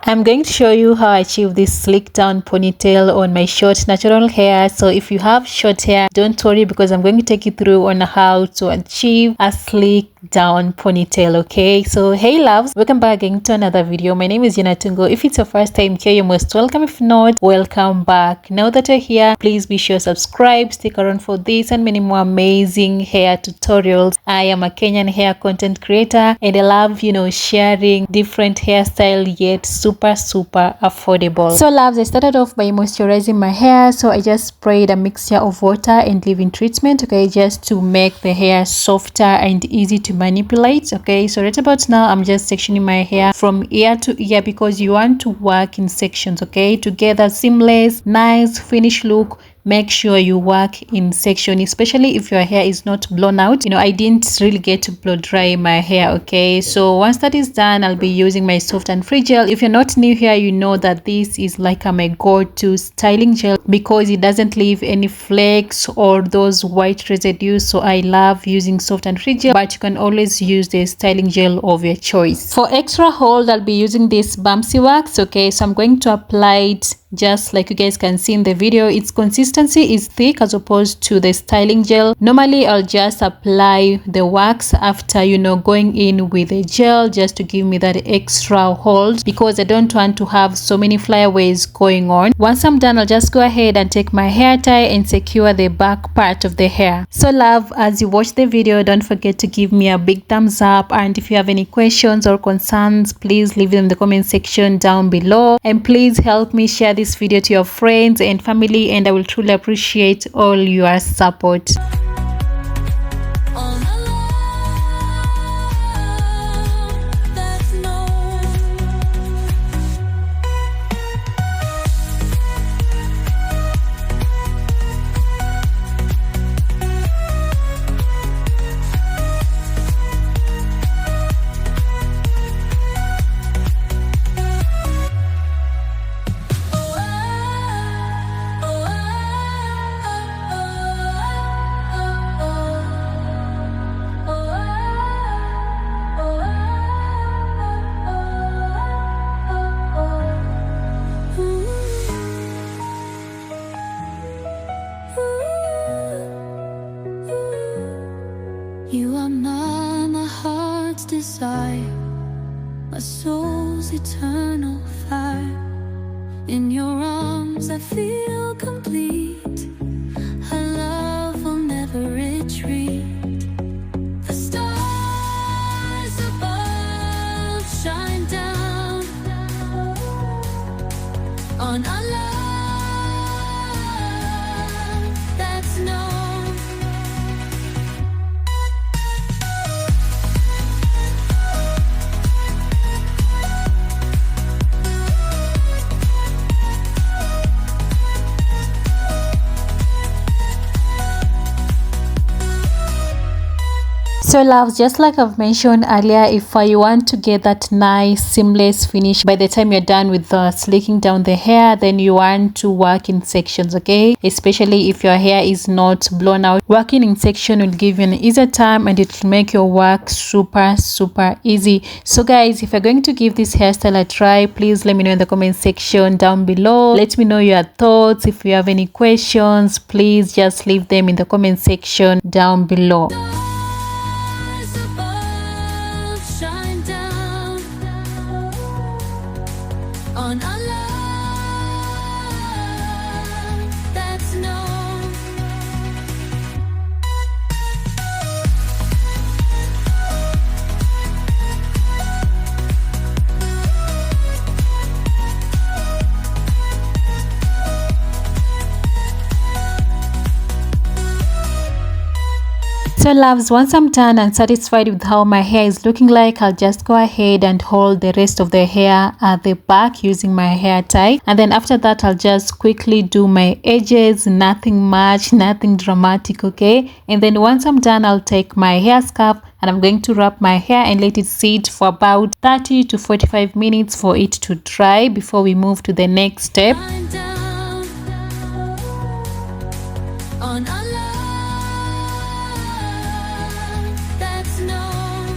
I'm going to show you how I achieve this sleek down ponytail on my short natural hair. So if you have short hair, don't worry, because I'm going to take you through on how to achieve a sleek down ponytail. Okay, so hey loves, welcome back again to another video. My name is Yana Tungo. If it's your first time here, you're most welcome. If not, welcome back. Now that you're here, please be sure to subscribe, stick around for this and many more amazing hair tutorials. I am a Kenyan hair content creator and I love, sharing different hairstyle yet super affordable. So loves, I started off by moisturizing my hair. So I just sprayed a mixture of water and leave-in treatment, okay, just to make the hair softer and easy to manipulate. Okay, so right about now I'm just sectioning my hair from ear to ear because you want to work in sections, okay, to get a seamless nice finished look. Make sure you work in section, especially if your hair is not blown out. I didn't really get to blow dry my hair. Okay, so once that is done, I'll be using my Sofnfree Gel. If you're not new here, you know that this is like my go-to styling gel because it doesn't leave any flakes or those white residues. So I love using Sofnfree Gel, but you can always use the styling gel of your choice. For extra hold, I'll be using this Bamsi Wax. Okay, so I'm going to apply it just like you guys can see in the video. Its consistency is thick as opposed to the styling gel. Normally I'll just apply the wax after going in with the gel, just to give me that extra hold because I don't want to have so many flyaways going on. Once I'm done, I'll just go ahead and take my hair tie and secure the back part of the hair. So love, as you watch the video, don't forget to give me a big thumbs up, and if you have any questions or concerns, please leave them in the comment section down below, and please help me share this video to your friends and family, and I will truly appreciate all your support. You are my heart's desire, my soul's eternal fire. In your arms I feel complete, our love will never retreat. The stars above shine down on our love that's known. So loves, just like I've mentioned earlier, if you want to get that nice seamless finish by the time you're done with slicking down the hair, then you want to work in sections, okay, especially if your hair is not blown out. Working in section will give you an easier time and it will make your work super easy. So guys, if you're going to give this hairstyle a try, please let me know in the comment section down below. Let me know your thoughts. If you have any questions, please just leave them in the comment section down below. On our love that's known. So loves, once I'm done and satisfied with how my hair is looking like, I'll just go ahead and hold the rest of the hair at the back using my hair tie, and then after that I'll just quickly do my edges. Nothing much, nothing dramatic, okay. And then once I'm done, I'll take my hair scarf and I'm going to wrap my hair and let it sit for about 30 to 45 minutes for it to dry before we move to the next step. On our love that's known.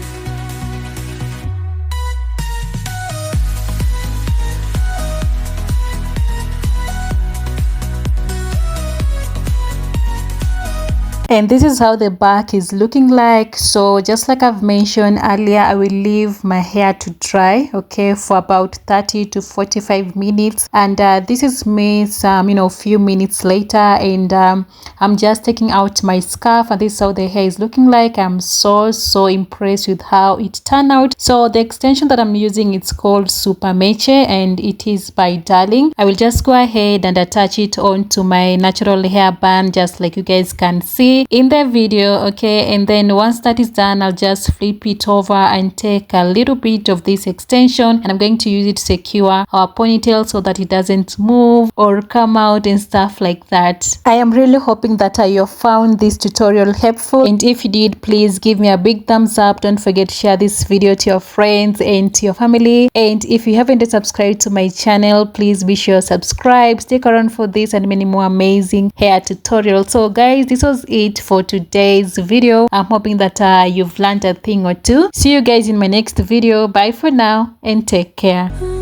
And this is how the back is looking like. So just like I've mentioned earlier, I will leave my hair to dry, okay, for about 30 to 45 minutes. And this is me some, you know, few minutes later, and I'm just taking out my scarf, and this is how the hair is looking like. I'm so impressed with how it turned out. So the extension that I'm using, it's called Super Meche, and it is by Darling. I will just go ahead and attach it onto my natural hair band, just like you guys can see in the video, okay. And then once that is done, I'll just flip it over and take a little bit of this extension, and I'm going to use it to secure our ponytail so that it doesn't move or come out and stuff like that. I am really hoping that you found this tutorial helpful, and if you did, please give me a big thumbs up. Don't forget to share this video to your friends and to your family, and if you haven't subscribed to my channel, please be sure to subscribe. Stick around for this and many more amazing hair tutorials. So guys, this was it for today's video. I'm hoping that you've learned a thing or two. See you guys in my next video. Bye for now and take care.